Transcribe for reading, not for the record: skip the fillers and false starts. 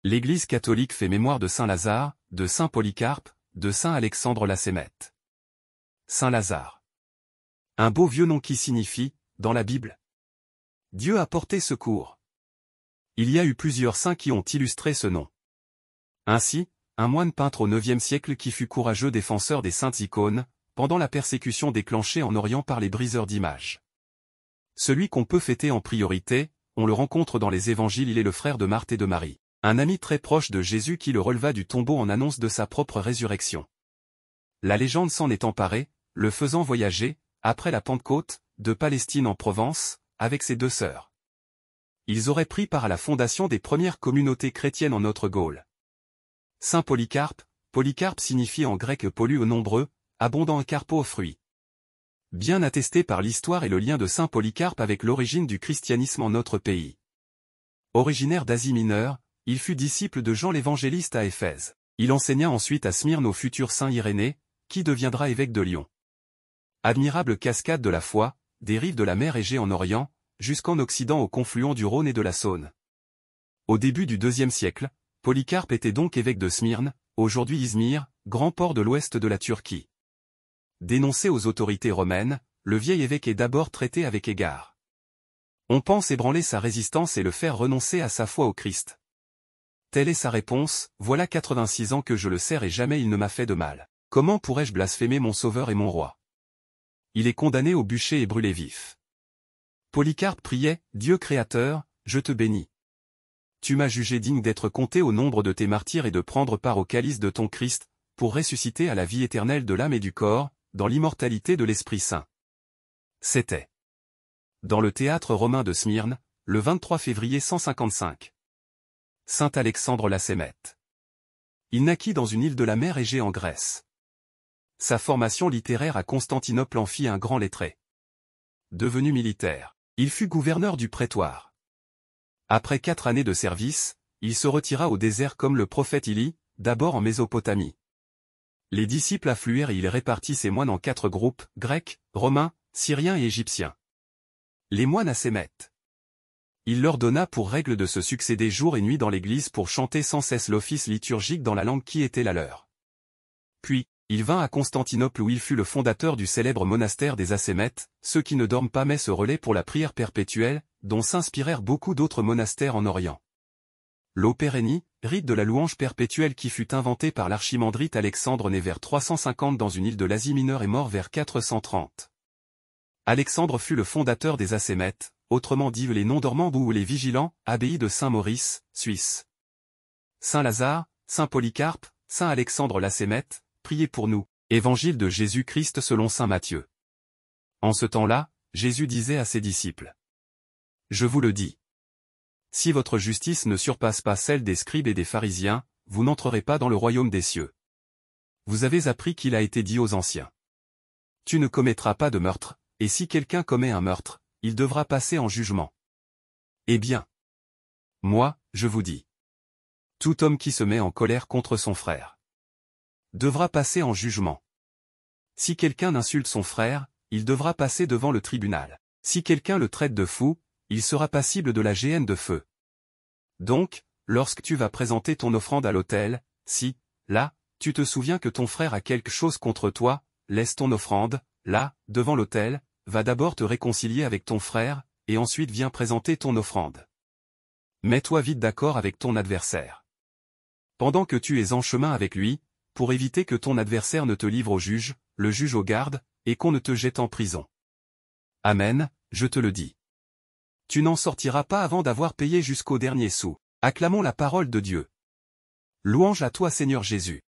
L'Église catholique fait mémoire de saint Lazare, de saint Polycarpe, de saint Alexandre la Sémette. Saint Lazare. Un beau vieux nom qui signifie, dans la Bible, Dieu a porté secours. Il y a eu plusieurs saints qui ont illustré ce nom. Ainsi, un moine peintre au IXe siècle qui fut courageux défenseur des saintes icônes, pendant la persécution déclenchée en Orient par les briseurs d'images. Celui qu'on peut fêter en priorité, on le rencontre dans les évangiles, il est le frère de Marthe et de Marie, un ami très proche de Jésus qui le releva du tombeau en annonce de sa propre résurrection. La légende s'en est emparée, le faisant voyager, après la Pentecôte, de Palestine en Provence, avec ses 2 sœurs. Ils auraient pris part à la fondation des premières communautés chrétiennes en Notre-Gaule. Saint Polycarpe, Polycarpe signifie en grec poly au nombreux, abondant, carpo aux fruits. Bien attesté par l'histoire et le lien de Saint Polycarpe avec l'origine du christianisme en notre pays. Originaire d'Asie mineure, il fut disciple de Jean l'Évangéliste à Éphèse. Il enseigna ensuite à Smyrne au futur saint Irénée, qui deviendra évêque de Lyon. Admirable cascade de la foi, des rives de la mer Égée en Orient, jusqu'en Occident au confluent du Rhône et de la Saône. Au début du IIe siècle, Polycarpe était donc évêque de Smyrne, aujourd'hui Izmir, grand port de l'ouest de la Turquie. Dénoncé aux autorités romaines, le vieil évêque est d'abord traité avec égard. On pense ébranler sa résistance et le faire renoncer à sa foi au Christ. Telle est sa réponse, voilà 86 ans que je le sers et jamais il ne m'a fait de mal. Comment pourrais-je blasphémer mon sauveur et mon roi? Il est condamné au bûcher et brûlé vif. Polycarpe priait, Dieu créateur, je te bénis. Tu m'as jugé digne d'être compté au nombre de tes martyrs et de prendre part au calice de ton Christ, pour ressusciter à la vie éternelle de l'âme et du corps, dans l'immortalité de l'Esprit Saint. C'était dans le théâtre romain de Smyrne, le 23 février 155. Saint Alexandre la Sémette. Il naquit dans une île de la mer Égée en Grèce. Sa formation littéraire à Constantinople en fit un grand lettré. Devenu militaire, il fut gouverneur du prétoire. Après 4 années de service, il se retira au désert comme le prophète Élie, d'abord en Mésopotamie. Les disciples affluèrent et il répartit ses moines en 4 groupes, grecs, romains, syriens et égyptiens. Les moines à Sémette. Il leur donna pour règle de se succéder jour et nuit dans l'église pour chanter sans cesse l'office liturgique dans la langue qui était la leur. Puis, il vint à Constantinople où il fut le fondateur du célèbre monastère des Assémètes, ceux qui ne dorment pas mais se relaient pour la prière perpétuelle, dont s'inspirèrent beaucoup d'autres monastères en Orient. L'Opérénie, rite de la louange perpétuelle qui fut inventé par l'archimandrite Alexandre né vers 350 dans une île de l'Asie mineure et mort vers 430. Alexandre fut le fondateur des Assémètes, autrement dit les non-dormants ou les vigilants, abbaye de Saint-Maurice, Suisse. Saint Lazare, Saint Polycarpe, Saint Alexandre la Sémette, priez pour nous. Évangile de Jésus-Christ selon Saint Matthieu. En ce temps-là, Jésus disait à ses disciples. Je vous le dis. Si votre justice ne surpasse pas celle des scribes et des pharisiens, vous n'entrerez pas dans le royaume des cieux. Vous avez appris qu'il a été dit aux anciens. Tu ne commettras pas de meurtre, et si quelqu'un commet un meurtre, il devra passer en jugement. Eh bien, moi, je vous dis. Tout homme qui se met en colère contre son frère devra passer en jugement. Si quelqu'un insulte son frère, il devra passer devant le tribunal. Si quelqu'un le traite de fou, il sera passible de la géhenne de feu. Donc, lorsque tu vas présenter ton offrande à l'autel, si, là, tu te souviens que ton frère a quelque chose contre toi, laisse ton offrande, là, devant l'autel, va d'abord te réconcilier avec ton frère, et ensuite viens présenter ton offrande. Mets-toi vite d'accord avec ton adversaire. Pendant que tu es en chemin avec lui, pour éviter que ton adversaire ne te livre au juge, le juge aux gardes, et qu'on ne te jette en prison. Amen, je te le dis. Tu n'en sortiras pas avant d'avoir payé jusqu'au dernier sou. Acclamons la parole de Dieu. Louange à toi Seigneur Jésus.